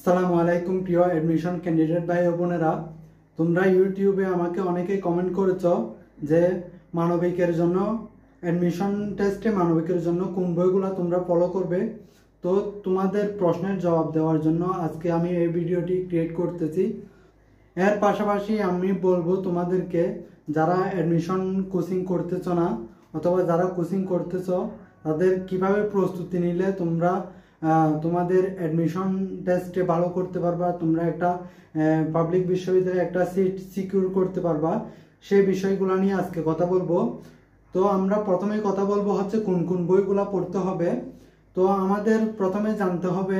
আসসালামু আলাইকুম প্রিয় অ্যাডমিশন ক্যান্ডিডেট ভাই ও বোনেরা, তোমরা ইউটিউবে আমাকে অনেকেই কমেন্ট করেছো যে মানবিকের জন্য অ্যাডমিশন টেস্টে মানবিকের জন্য কোন বইগুলো তোমরা ফলো করবে। তো তোমাদের প্রশ্নের জবাব দেওয়ার জন্য আজকে আমি এই ভিডিওটি ক্রিয়েট করতেছি। এর পাশাপাশি আমি বলবো তোমাদেরকে যারা অ্যাডমিশন কোচিং করতেছো না অথবা যারা কোচিং করতেছো তাদের কিভাবে প্রস্তুতি নিলে তোমরা তোমাদের অ্যাডমিশন টেস্টে ভালো করতে পারবা, তোমরা একটা পাবলিক বিশ্ববিদ্যালয়ে একটা সিট সিকিউর করতে পারবা, সেই বিষয়গুলো নিয়ে আজকে কথা বলবো। তো আমরা প্রথমেই কথা বলবো হচ্ছে কোন কোন বইগুলো পড়তে হবে। তো আমাদের প্রথমে জানতে হবে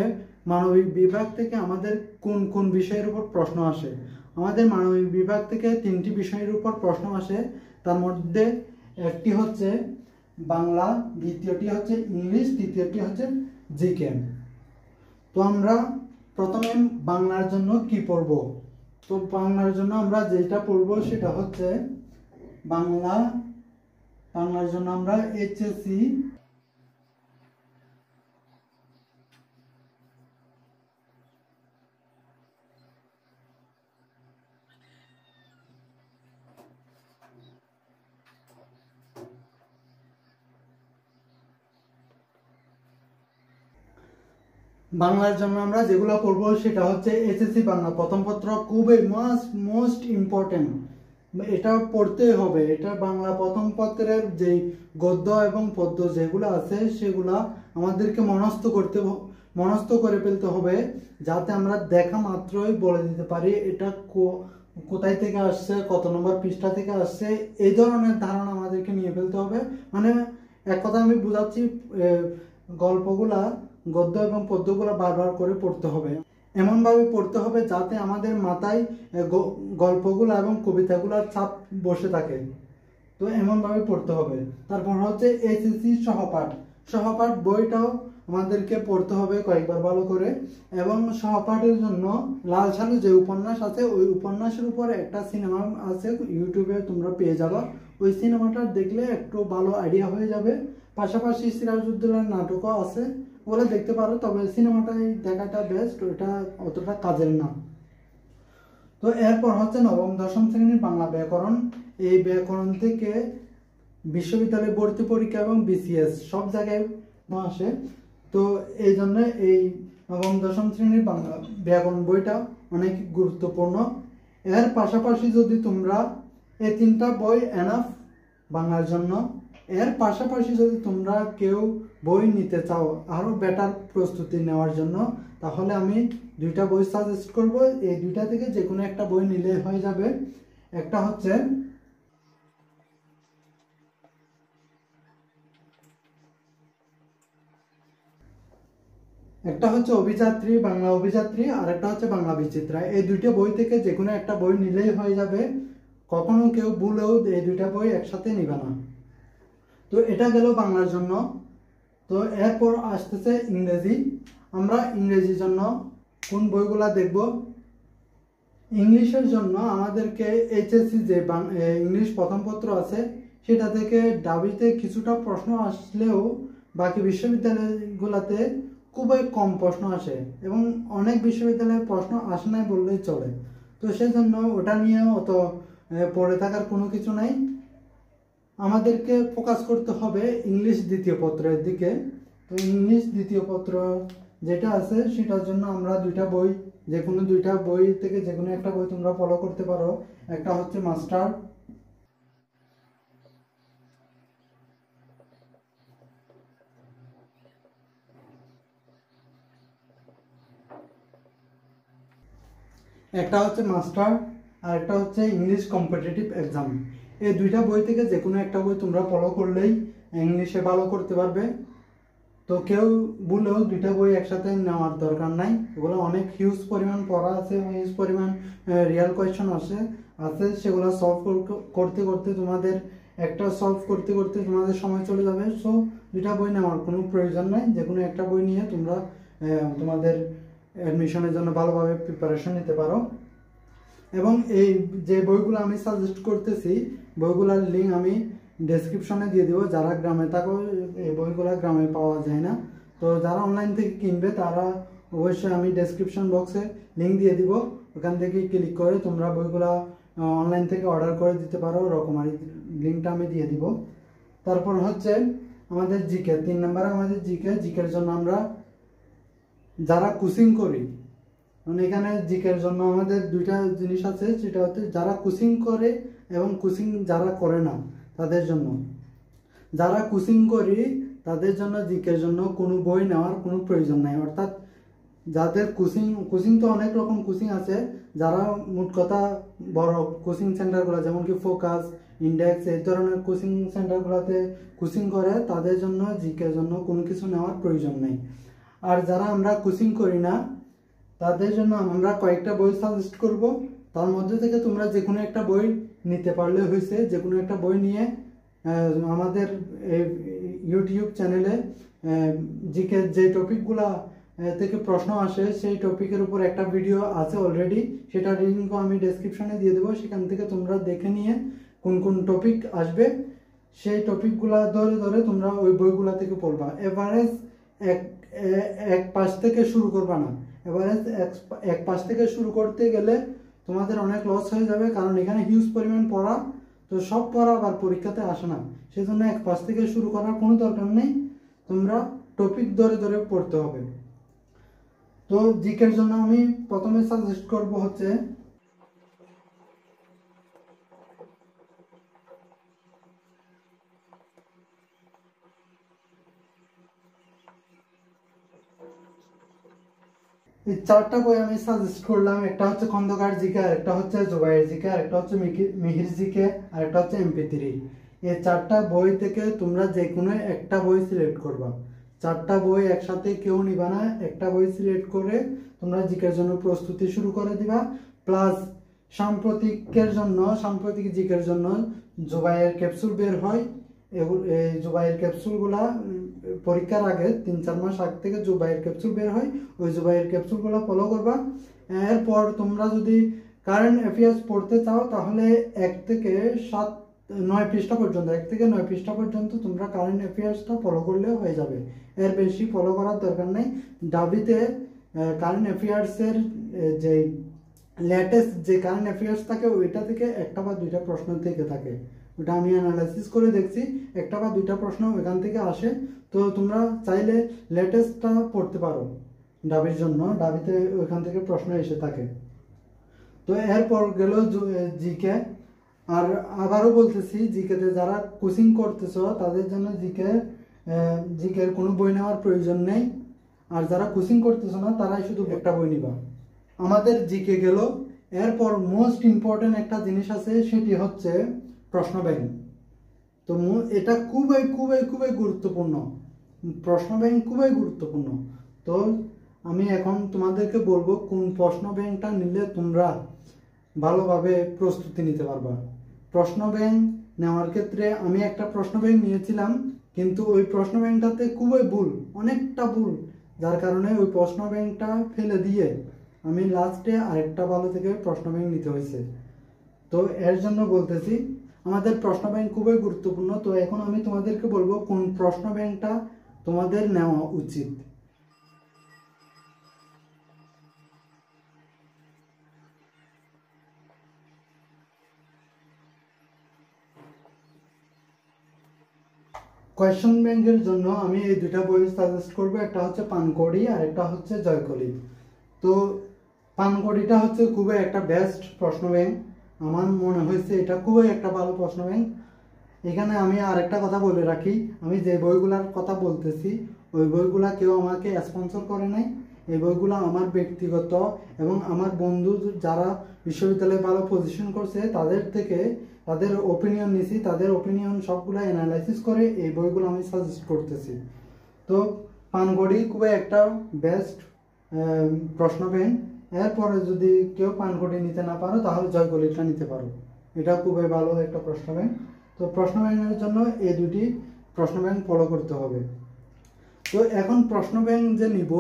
মানবিক বিভাগ থেকে আমাদের কোন কোন বিষয়ের উপর প্রশ্ন আসে। আমাদের মানবিক বিভাগ থেকে 3টি বিষয়ের উপর প্রশ্ন আসে। তার মধ্যে একটি হচ্ছে বাংলা, দ্বিতীয়টি হচ্ছে ইংলিশ, তৃতীয়টি হচ্ছে জিকে। তো আমরা প্রথমে বাংলার জন্য কি পড়ব। তো বাংলার জন্য আমরা যেটা পড়ব সেটা হচ্ছে বাংলার জন্য আমরা এইচএসসি বাংলার জন্য আমরা যেগুলো পড়বো সেটা হচ্ছে এসএসসি বাংলা প্রথম পত্র, খুবই মোস্ট ইম্পর্টেন্ট, এটা পড়তেই হবে। এটা বাংলা প্রথম পত্রের যে গদ্য এবং পদ্য যেগুলো আছে সেগুলা আমাদেরকে মনস্থ করে ফেলতে হবে, যাতে আমরা দেখা মাত্রই বলে দিতে পারি এটা কোথায় থেকে আসছে, কত নম্বর পৃষ্ঠা থেকে আসছে, এই ধরনের ধারণা আমাদেরকে নিয়ে ফেলতে হবে। মানে এক কথা আমি বুঝাচ্ছি, গল্পগুলা গদ্য এবং পদ্যগুলো বারবার করে পড়তে হবে, এমনভাবে পড়তে হবে যাতে আমাদের মাথায় গল্পগুলো এবং কবিতাগুলোর ছাপ বসে থাকে। তো এমনভাবে পড়তে হবে। তারপর হচ্ছে এসএসসি সহপাঠ বইটাও আমাদেরকে পড়তে হবে কয়েকবার ভালো করে। এবং সহপাঠের জন্য লাল সালু যে উপন্যাস আছে ওই উপন্যাসের উপরে একটা সিনেমা আছে, ইউটিউবে তোমরা পেয়ে যাবা। ওই সিনেমাটা দেখলে একটু ভালো আইডিয়া হয়ে যাবে। পাশাপাশি সিরাজউদ্দৌলার নাটকও আছে, ওগুলো দেখতে পারো, তবে সিনেমাটাই দেখাটা বেস্ট, ওইটা অতটা কাজের না। তো এরপর হচ্ছে নবম দশম শ্রেণীর বাংলা ব্যাকরণ। এই ব্যাকরণ থেকে বিশ্ববিদ্যালয় ভর্তি পরীক্ষা এবং বিসিএস সব জায়গায় আসে। তো এই জন্য এই নবম দশম শ্রেণীর বাংলা ব্যাকরণ বইটা অনেক গুরুত্বপূর্ণ। এর পাশাপাশি যদি তোমরা এই 3টা বই এনাফ বাংলার জন্য। এর পাশাপাশি যদি তোমরা কেউ বই নিতে চাও আরও বেটার প্রস্তুতি নেওয়ার জন্য, তাহলে আমি 2টা বই সাজেস্ট করব। এই 2টা থেকে যে কোনো একটা বই নিলে হয়ে যাবে। একটা হচ্ছে অভিযাত্রী, বাংলা অভিযাত্রী, আর একটা হচ্ছে বাংলা বিচিত্রা। এই 2টা বই থেকে যে কোনো একটা বই নিলেই হয়ে যাবে। কখনো কেউ ভুলেও এই 2টা বই একসাথে নিবে না। তো এটা গেল বাংলার জন্য। তো এরপর আসতেছে ইংরেজি। আমরা ইংরেজির জন্য কোন বইগুলা দেখব। ইংলিশের জন্য আমাদেরকে এইচএসসি যে ইংলিশ প্রথম পত্র আছে সেটা থেকে ডাবিতে কিছুটা প্রশ্ন আসলেও বাকি বিশ্ববিদ্যালয়গুলোতে খুবই কম প্রশ্ন আসে এবং অনেক বিশ্ববিদ্যালয়ে প্রশ্ন আসে নাই বললেই চলে। তো সেই জন্য ওটা নিয়ে অত পড়ে থাকার কোনো কিছু নাই। আমাদেরকে ফোকাস করতে হবে ইংলিশ দ্বিতীয় পত্রের দিকে। তো ইংলিশ দ্বিতীয় পত্র যেটা আছে সেটার জন্য আমরা 2টা বই, যে কোনো 2টা বই থেকে যে কোনো একটা বই তোমরা ফলো করতে পারো। একটা হচ্ছে মাস্টার, আর একটা হচ্ছে ইংলিশ কম্পিটিটিভ এক্সাম। এই 2টা বই থেকে যে কোনো একটা বই তোমরা ফলো করলেই ইংলিশে ভালো করতে পারবে। তো কেউ বলেও 2টা বই একসাথে নেওয়ার দরকার নাই, ওগুলো অনেক হিউজ পরিমাণ পড়া আছে, হিউজ পরিমাণ রিয়াল কোয়েশ্চন আছে, সেগুলো সলভ করতে করতে তোমাদের সময় চলে যাবে। সো 2টা বই নেওয়ার কোনো প্রয়োজন নাই, যে কোনো একটা বই নিয়ে তোমরা তোমাদের অ্যাডমিশনের জন্য ভালোভাবে প্রিপারেশন নিতে পারো। এবং এই যে বইগুলো আমি সাজেস্ট করতেছি বইগুলোর লিঙ্ক আমি ডেসক্রিপশনে দিয়ে দেবো। যারা গ্রামে থাকো এই বইগুলো গ্রামে পাওয়া যায় না, তো যারা অনলাইন থেকে কিনবে তারা অবশ্যই আমি ডেসক্রিপশন বক্সে লিঙ্ক দিয়ে দিব, ওখান থেকে ক্লিক করে তোমরা বইগুলা অনলাইন থেকে অর্ডার করে দিতে পারো, রকমারি লিঙ্কটা আমি দিয়ে দিব। তারপর হচ্ছে আমাদের জিকে, 3 নম্বরে আমাদের জিকের জন্য আমরা যারা কোচিং করি, মানে এখানে জিকের জন্য আমাদের দুইটা জিনিস আছে, সেটা হচ্ছে যারা কোচিং করে এবং কোচিং যারা করে না তাদের জন্য। যারা কোচিং করি তাদের জন্য জিকের জন্য কোনো বই নেওয়ার কোনো প্রয়োজন নাই, অর্থাৎ যাদের কোচিং তো অনেক রকম কোচিং আছে, যারা মোট কথা বড় কোচিং সেন্টারগুলো যেমন কি ফোকাস, ইন্ডেক্স এই ধরনের কোচিং সেন্টারগুলোতে কোচিং করে তাদের জন্য জিকের জন্য কোনো কিছু নেওয়ার প্রয়োজন নেই। আর যারা আমরা কোচিং করি না তাদের জন্য আমরা কয়েকটা বই সাজেস্ট করব, তার মধ্যে থেকে তোমরা যে কোনো একটা বই নিতে পারলে হয়েছে। যে কোনো একটা বই নিয়ে আমাদের ইউটিউব চ্যানেলে জিকে যে টপিকগুলা থেকে প্রশ্ন আসে সেই টপিকের উপর একটা ভিডিও আছে অলরেডি, সেটা লিঙ্কও আমি ডেসক্রিপশনে দিয়ে দেবো, সেখান থেকে তোমরা দেখে নিয়ে কোন কোন টপিক আসবে সেই টপিকগুলা ধরে ধরে তোমরা ওই বইগুলা থেকে পড়বা। এভারেজ এক পাশ থেকে শুরু করবা না, এভারেজ এক পাশ থেকে শুরু করতে গেলে তোমাদের অনেক লস হয়ে যাবে, কারণ এখানে হিউজ পরিমাণ পড়া, তো সব পড়া আবার পরীক্ষাতে আসে না, সেজন্য এক পাশ থেকে শুরু করার কোনো দরকার নেই, তোমরা টপিক ধরে ধরে পড়তে হবে। তো জিকের জন্য আমি প্রথমে সাজেস্ট করব হচ্ছে এই 4টা বই আমি সাজেস্ট করলাম। একটা হচ্ছে খন্দকার জিকে, একটা হচ্ছে জুবাইর জিকে, একটা হচ্ছে মিহির জিকে, আর একটা হচ্ছে MP3। এই 4টা বই থেকে তোমরা যে কোনো একটা বই সিলেক্ট করবা। 4টা বই একসাথে কেউ নিবা না, একটা বই সিলেক্ট করে তোমরা জিকের জন্য প্রস্তুতি শুরু করে দিবা। প্লাস সাম্প্রতিক জিকের জন্য জুবাইয়ের ক্যাপসুল বের হয়, এই জুবাইয়ের ক্যাপসুলগুলা পরীক্ষার আগে 3-4 মাস আগ থেকে জুবাইয়ের ক্যাপসুল বের হয়, ওই জুবাইয়ের ক্যাপসুলগুলো ফলো করবা। এরপর তোমরা যদি কারেন্ট অ্যাফেয়ার্স পড়তে চাও তাহলে 1 থেকে 9 পৃষ্ঠা পর্যন্ত তোমরা কারেন্ট অ্যাফেয়ার্সটা ফলো করলে হয়ে যাবে, এর বেশি ফলো করার দরকার নেই। ডাবিতে কারেন্ট অ্যাফেয়ার্সের যে লেটেস্ট যে কারেন্ট অ্যাফেয়ার্স থাকে ওইটা থেকে 1টা বা 2টা প্রশ্ন থেকে থাকে, ওটা আমি অ্যানালাইসিস করে দেখছি, 1টা বা 2টা প্রশ্ন ওইখান থেকে আসে। তো তোমরা চাইলে লেটেস্টটা পড়তে পারো ডাবির জন্য, ডাবিতে ওইখান থেকে প্রশ্ন এসে থাকে। তো এরপর গেল জিকে। আর আবারও বলতেছি, জিকেতে যারা কোচিং করতেছো তাদের জন্য জিকের কোনো বই নেওয়ার প্রয়োজন নেই, আর যারা কোচিং করতেছো না তারাই শুধু একটা বই নিবা। আমাদের জিকে গেল। এরপর মোস্ট ইম্পর্টেন্ট একটা জিনিস আছে, সেটি হচ্ছে প্রশ্ন ব্যাংক। তো এটা খুবই খুবই খুবই গুরুত্বপূর্ণ, প্রশ্ন ব্যাংক খুবই গুরুত্বপূর্ণ। তো আমি এখন তোমাদেরকে বলবো কোন প্রশ্ন ব্যাংকটা নিলে তোমরা ভালোভাবে প্রস্তুতি নিতে পারবা। প্রশ্ন ব্যাংক নেওয়ার ক্ষেত্রে আমি একটা প্রশ্ন ব্যাংক নিয়েছিলাম, কিন্তু ওই প্রশ্ন ব্যাংকটাতে খুবই ভুল, অনেকটা ভুল, যার কারণে ওই প্রশ্ন ব্যাংকটা ফেলে দিয়ে আমি লাস্টে আরেকটা ভালো থেকে প্রশ্ন ব্যাংক নিতে হয়েছে। তো এর জন্য বলতেছি আমাদের প্রশ্ন ব্যাংক খুবই গুরুত্বপূর্ণ। তো এখন আমি তোমাদেরকে বলবো কোন প্রশ্ন ব্যাংকটা তোমাদের নেওয়া উচিত। কোয়েশ্চন ব্যাংকের জন্য আমি এই 2টা বই সাজেস্ট করবো, একটা হচ্ছে পানকড়ি আর একটা হচ্ছে জয়কলি। তো পানকড়িটা হচ্ছে খুবই একটা বেস্ট প্রশ্ন ব্যাংক, আমার মনে হয়েছে এটা খুবই একটা ভালো প্রশ্ন ব্যাংক। এখানে আমি আরেকটা কথা বলে রাখি, আমি যে বইগুলার কথা বলতেছি ওই বইগুলা কেউ আমাকে স্পন্সর করে নাই, এই বইগুলো আমার ব্যক্তিগত এবং আমার বন্ধু যারা বিশ্ববিদ্যালয়ে ভালো পজিশন করছে তাদের থেকে তাদের ওপিনিয়ন নিছি, তাদের ওপিনিয়ন সবগুলো অ্যানালাইসিস করে এই বইগুলো আমি সাজেস্ট করতেছি। তো পানকড়ি খুবই একটা বেস্ট প্রশ্ন ব্যাংক। এরপরে যদি কেউ পানকড়ি নিতে না পারো তাহলে জয়কলিটা নিতে পারো, এটা খুবই ভালো একটা প্রশ্ন ব্যাংক। তো প্রশ্ন ব্যাংকের জন্য এই 2টি প্রশ্ন ব্যাংক ফলো করতে হবে। তো এখন প্রশ্ন ব্যাংক যে নিব,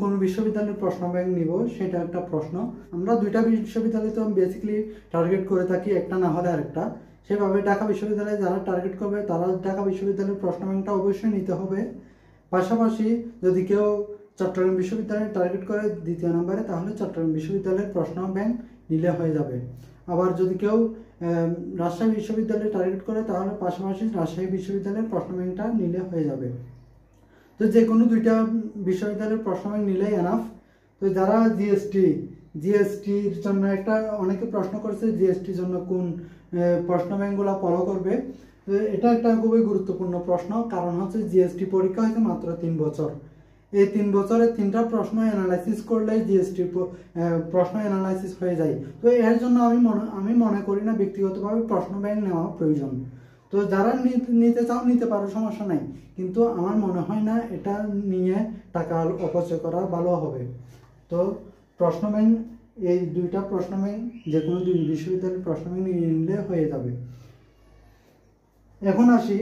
কোন বিশ্ববিদ্যালয়ের প্রশ্ন ব্যাংক নিব সেটা একটা প্রশ্ন। আমরা 2টা বিশ্ববিদ্যালয় তো বেসিক্যালি টার্গেট করে থাকি, একটা না হলে আরেকটা। সেভাবে ঢাকা বিশ্ববিদ্যালয়ে যারা টার্গেট করবে তারা ঢাকা বিশ্ববিদ্যালয়ের প্রশ্ন ব্যাংকটা অবশ্যই নিতে হবে। পাশাপাশি যদি কেউ চট্টগ্রাম বিশ্ববিদ্যালয় টার্গেট করে 2য় নম্বরে, তাহলে চট্টগ্রাম বিশ্ববিদ্যালয়ের প্রশ্ন ব্যাংক নিলে হয়ে যাবে। আবার যদি কেউ রাজশাহী বিশ্ববিদ্যালয় টার্গেট করে তাহলে পাশাপাশি রাজশাহী বিশ্ববিদ্যালয়ের প্রশ্ন ব্যাংকটা নিলে হয়ে যাবে। তো যে কোনো 2টা বিশ্ববিদ্যালয়ের প্রশ্ন ব্যাংক নিলেই এনাফ। তো যারা জিএসটির জন্য একটা অনেকে প্রশ্ন করছে জিএসটির জন্য কোন প্রশ্ন ব্যাংকগুলো ফলো করবে, তো এটা একটা খুবই গুরুত্বপূর্ণ প্রশ্ন। কারণ হচ্ছে জিএসটি পরীক্ষা হয়েছে মাত্র 3 বছর। এই 3 বছরে 3টা প্রশ্ন অ্যানালাইসিস করলে জিএসটি প্রশ্ন অ্যানালাইসিস হয়ে যায়। তো এর জন্য আমি মনে করি না ব্যক্তিগতভাবে প্রশ্ন ব্যাংক নেওয়া প্রয়োজন। তো যারা নিতে চাও নিতে পারো, সমস্যা নাই, কিন্তু আমার মনে হয় না এটা নিয়ে টাকা অপচয় করা ভালো হবে। তো প্রশ্ন ব্যাংক, এই 2টা প্রশ্ন ব্যাংক যে কোনো 2 বিশ্ববিদ্যালয়ের প্রশ্ন ব্যাংক নিয়ে নিলে হয়ে যাবে। এখন আসি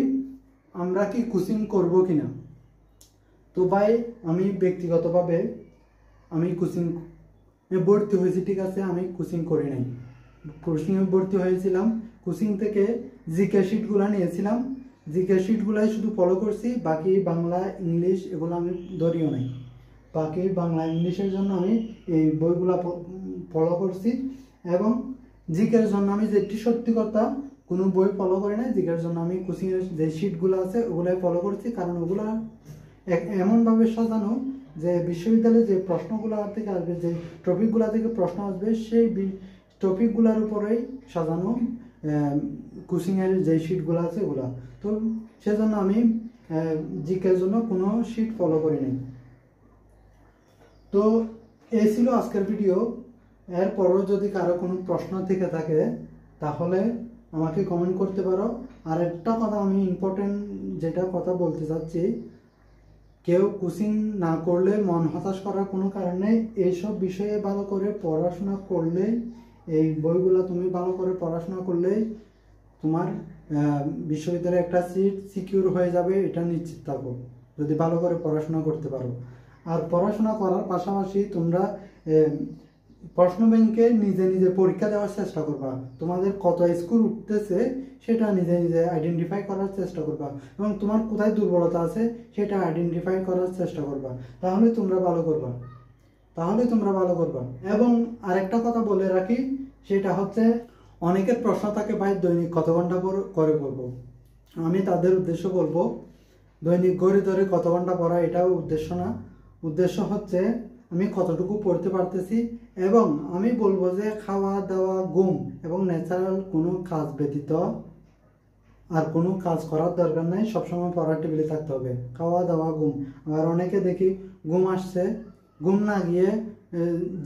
আমরা কি কোচিং করব কিনা। তো ভাই আমি ব্যক্তিগতভাবে আমি কোচিং ভর্তি হয়েছি, ঠিক আছে, আমি কোচিং করি নাই। কোচিংয়ে ভর্তি হয়েছিলাম, কোচিং থেকে জিকে শিটগুলো নিয়েছিলাম, জিকে শিটগুলাই শুধু ফলো করছি, বাকি বাংলা ইংলিশ এগুলো আমি ধরিও নাই। বাকি বাংলা ইংলিশের জন্য আমি এই বইগুলো ফলো করছি, এবং জিকের জন্য আমি যেটি সত্যি কথা কোনো বই ফলো করি না। জিকের জন্য আমি কোচিংয়ের যে শিটগুলো আছে ওগুলাই ফলো করছি, কারণ ওগুলো এমনভাবে সাজানো যে বিশ্ববিদ্যালয়ে যে প্রশ্নগুলো থেকে আসবে, যে টপিকগুলো থেকে প্রশ্ন আসবে, সেই টপিকগুলোর উপরেই সাজানো কোচিংয়ের যে শিটগুলো আছে ওগুলা। তো সেজন্য আমি জিকের জন্য কোনো শিট ফলো করি নাই। তো এই ছিল আজকের ভিডিও। এরপরও যদি কারো কোনো প্রশ্ন থেকে থাকে তাহলে আমাকে কমেন্ট করতে পারো। আর একটা কথা আমি ইম্পর্টেন্ট যেটা কথা বলতে চাচ্ছি, কেউ কোচিং না করলে মন হতাশ করার কোনো কারণ নেই। এইসব বিষয়ে ভালো করে পড়াশোনা করলে, এই বইগুলো তুমি ভালো করে পড়াশোনা করলেই তোমার বিশ্ববিদ্যালয়ে একটা সিট সিকিউর হয়ে যাবে, এটা নিশ্চিত থাকো যদি ভালো করে পড়াশোনা করতে পারো। আর পড়াশোনা করার পাশাপাশি তোমরা প্রশ্ন ব্যাংকে নিজে নিজে পরীক্ষা দেওয়ার চেষ্টা করবা। তোমাদের কত স্কোর উঠতেছে সেটা নিজে নিজে আইডেন্টিফাই করার চেষ্টা করবা, এবং তোমার কোথায় দুর্বলতা আছে সেটা আইডেন্টিফাই করার চেষ্টা করবা। তাহলে তোমরা ভালো করবা। এবং আরেকটা কথা বলে রাখি, সেটা হচ্ছে অনেকের প্রশ্ন থাকে ভাই দৈনিক কত ঘন্টা করে পড়বো। আমি তাদের উদ্দেশ্য বলবো, দৈনিক ঘড়ি ধরে কত ঘন্টা পড়া এটাও উদ্দেশ্য না। উদ্দেশ্য হচ্ছে আমি কতটুকু পড়তে পারতেছি, এবং আমি বলবো যে খাওয়া দাওয়া, ঘুম এবং ন্যাচারাল কোনো কাজ ব্যতীত আর কোনো কাজ করার দরকার নাই। সবসময় পড়ার টেবিলে থাকতে হবে, খাওয়া দাওয়া, ঘুম। আর অনেকে দেখি ঘুম আসছে, ঘুম না গিয়ে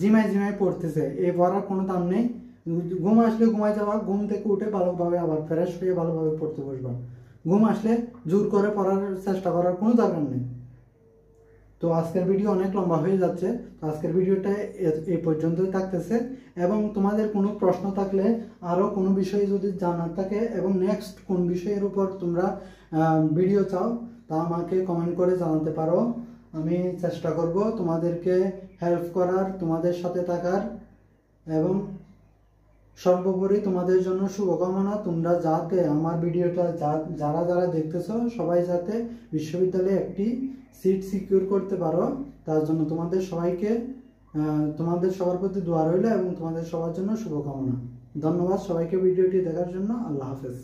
জিমাই পড়তেছে, এই পড়ার কোনো দাম নেই। ঘুম আসলে ঘুমাই যাওয়া, ঘুম থেকে উঠে ভালোভাবে আবার ফ্রেশ হয়ে ভালোভাবে পড়তে বসবা। ঘুম আসলে জোর করে পড়ার চেষ্টা করার কোনো দরকার নেই। তো আজকের ভিডিও অনেক লম্বা হয়ে যাচ্ছে, তো আজকের ভিডিওটা এই পর্যন্তই থাকতেছে। এবং তোমাদের কোনো প্রশ্ন থাকলে, আরও কোনো বিষয়ে যদি জানার থাকে, এবং নেক্সট কোন বিষয়ের উপর তোমরা ভিডিও চাও, তা আমাকে কমেন্ট করে জানাতে পারো। আমি চেষ্টা করব তোমাদেরকে হেল্প করার, তোমাদের সাথে থাকার, এবং সর্বোপরি তোমাদের জন্য শুভকামনা। তোমরা যাতে আমার ভিডিওটা যারা দেখতেছো সবাই যাতে বিশ্ববিদ্যালয়ে একটি সিট সিকিউর করতে পারো, তার জন্য তোমাদের সবার প্রতি দোয়া রইল, এবং তোমাদের সবার জন্য শুভকামনা। ধন্যবাদ সবাইকে ভিডিওটি দেখার জন্য। আল্লাহ হাফেজ।